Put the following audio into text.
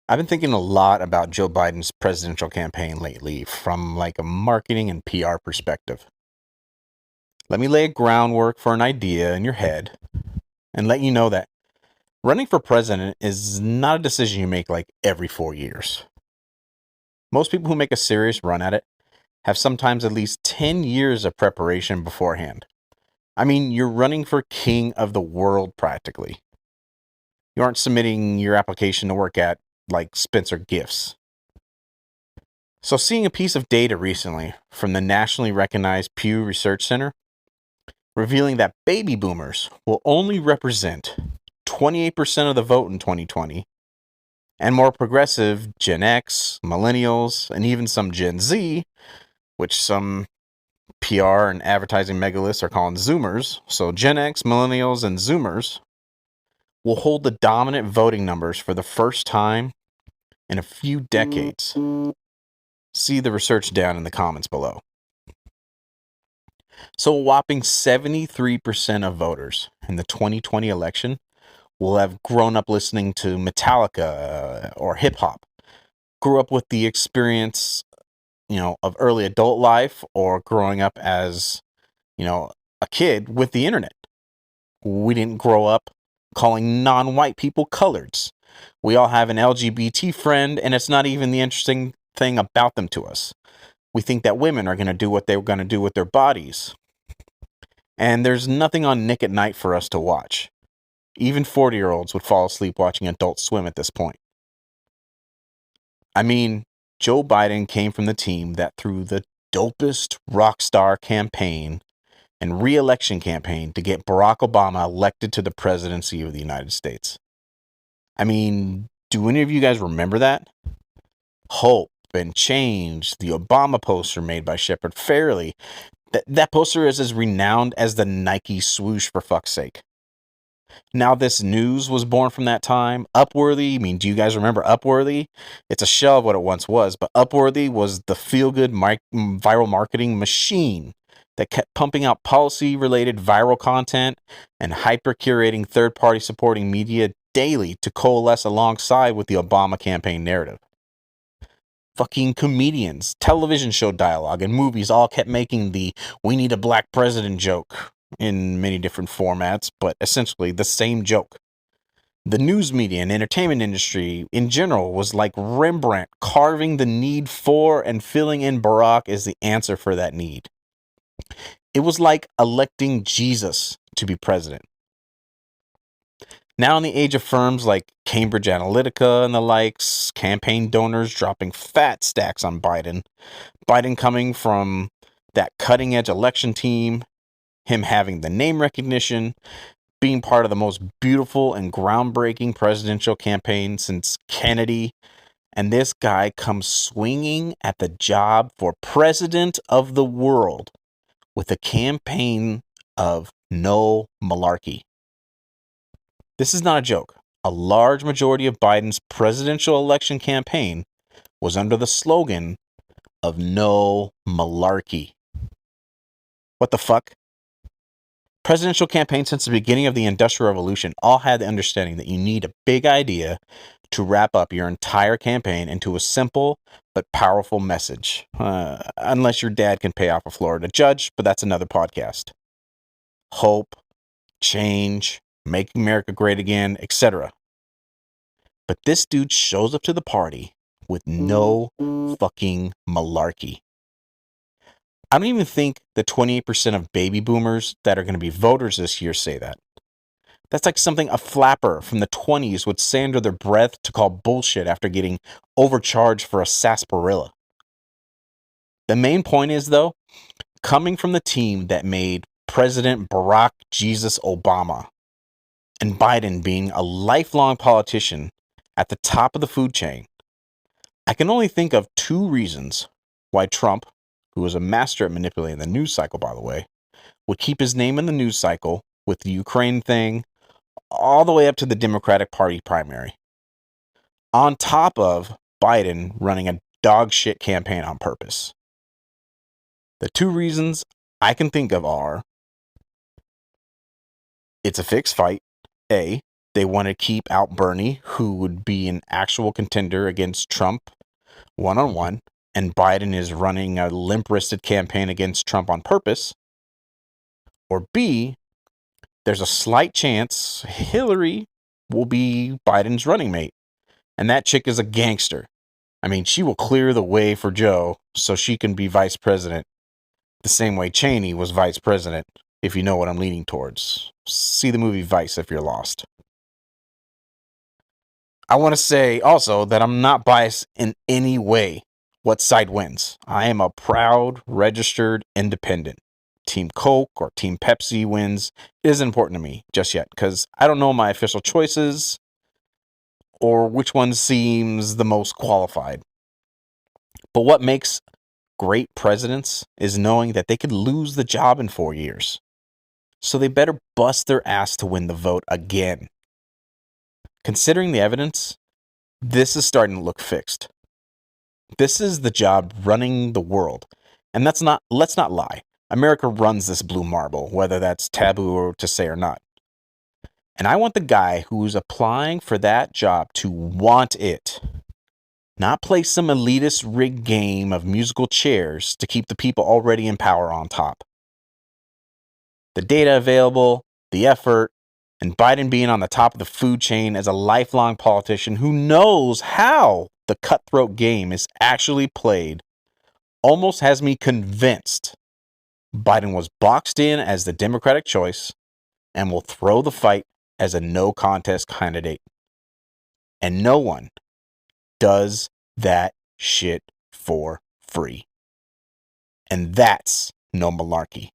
I've been thinking a lot about Joe Biden's presidential campaign lately from like a marketing and PR perspective. Let me lay a groundwork for an idea in your head and let you know that running for president is not a decision you make like every 4 years. Most people who make a serious run at it have sometimes at least 10 years of preparation beforehand. I mean, you're running for king of the world practically. You aren't submitting your application to work at like Spencer Gifts. So, seeing a piece of data recently from the nationally recognized Pew Research Center revealing that baby boomers will only represent 28% of the vote in 2020, and more progressive Gen X, millennials, and even some Gen Z, which some PR and advertising megalists are calling Zoomers, so Gen X, millennials, and Zoomers will hold the dominant voting numbers for the first time in a few decades. See the research down in the comments below. So a whopping 73% of voters in the 2020 election will have grown up listening to Metallica or hip hop, grew up with the experience, of early adult life, or growing up as, a kid with the internet. We didn't grow up calling non-white people coloreds. We all have an LGBT friend, and it's not even the interesting thing about them to us. We think that women are going to do what they're going to do with their bodies. And there's nothing on Nick at Night for us to watch. Even 40-year-olds would fall asleep watching Adult Swim at this point. I mean, Joe Biden came from the team that threw the dopest rock star campaign and re-election campaign to get Barack Obama elected to the presidency of the United States. I mean, do any of you guys remember that? Hope and Change, the Obama poster made by Shepard Fairey. That poster is as renowned as the Nike swoosh, for fuck's sake. Now This News was born from that time. Upworthy, I mean, do you guys remember Upworthy? It's a shell of what it once was, but Upworthy was the feel-good viral marketing machine that kept pumping out policy-related viral content and hyper-curating third-party supporting media daily to coalesce alongside with the Obama campaign narrative. Fucking comedians, television show dialogue, and movies all kept making the "we need a black president" joke in many different formats, but essentially the same joke. The news media and entertainment industry in general was like Rembrandt carving the need for and filling in Barack as the answer for that need. It was like electing Jesus to be president. Now, in the age of firms like Cambridge Analytica and the likes, campaign donors dropping fat stacks on Biden coming from that cutting edge election team, him having the name recognition, being part of the most beautiful and groundbreaking presidential campaign since Kennedy, and this guy comes swinging at the job for president of the world with a campaign of no malarkey. This is not a joke. A large majority of Biden's presidential election campaign was under the slogan of no malarkey. What the fuck? Presidential campaigns since the beginning of the Industrial Revolution all had the understanding that you need a big idea to wrap up your entire campaign into a simple but powerful message. Unless your dad can pay off a Florida judge, but that's another podcast. Hope, change, make America great again, etc. But this dude shows up to the party with no fucking malarkey. I don't even think the 28% of baby boomers that are going to be voters this year say that. That's like something a flapper from the 20s would say under their breath to call bullshit after getting overcharged for a sarsaparilla. The main point is, though, coming from the team that made President Barack Jesus Obama and Biden being a lifelong politician at the top of the food chain, I can only think of two reasons why Trump, who was a master at manipulating the news cycle, by the way, would keep his name in the news cycle with the Ukraine thing all the way up to the Democratic Party primary. On top of Biden running a dog shit campaign on purpose. The two reasons I can think of are: it's a fixed fight, A, They want to keep out Bernie, who would be an actual contender against Trump one-on-one, and Biden is running a limp-wristed campaign against Trump on purpose. Or B, there's a slight chance Hillary will be Biden's running mate. And that chick is a gangster. I mean, she will clear the way for Joe so she can be vice president the same way Cheney was vice president, if you know what I'm leaning towards. See the movie Vice if you're lost. I want to say also that I'm not biased in any way what side wins. I am a proud, registered independent. Team Coke or Team Pepsi wins isn't important to me just yet because I don't know my official choices or which one seems the most qualified. But what makes great presidents is knowing that they could lose the job in 4 years. So they better bust their ass to win the vote again. Considering the evidence, this is starting to look fixed. This is the job running the world. And let's not lie. America runs this blue marble, whether that's taboo to say or not. And I want the guy who's applying for that job to want it. Not play some elitist rigged game of musical chairs to keep the people already in power on top. The data available, the effort, and Biden being on the top of the food chain as a lifelong politician who knows how the cutthroat game is actually played almost has me convinced Biden was boxed in as the Democratic choice and will throw the fight as a no contest candidate. And no one does that shit for free. And that's no malarkey.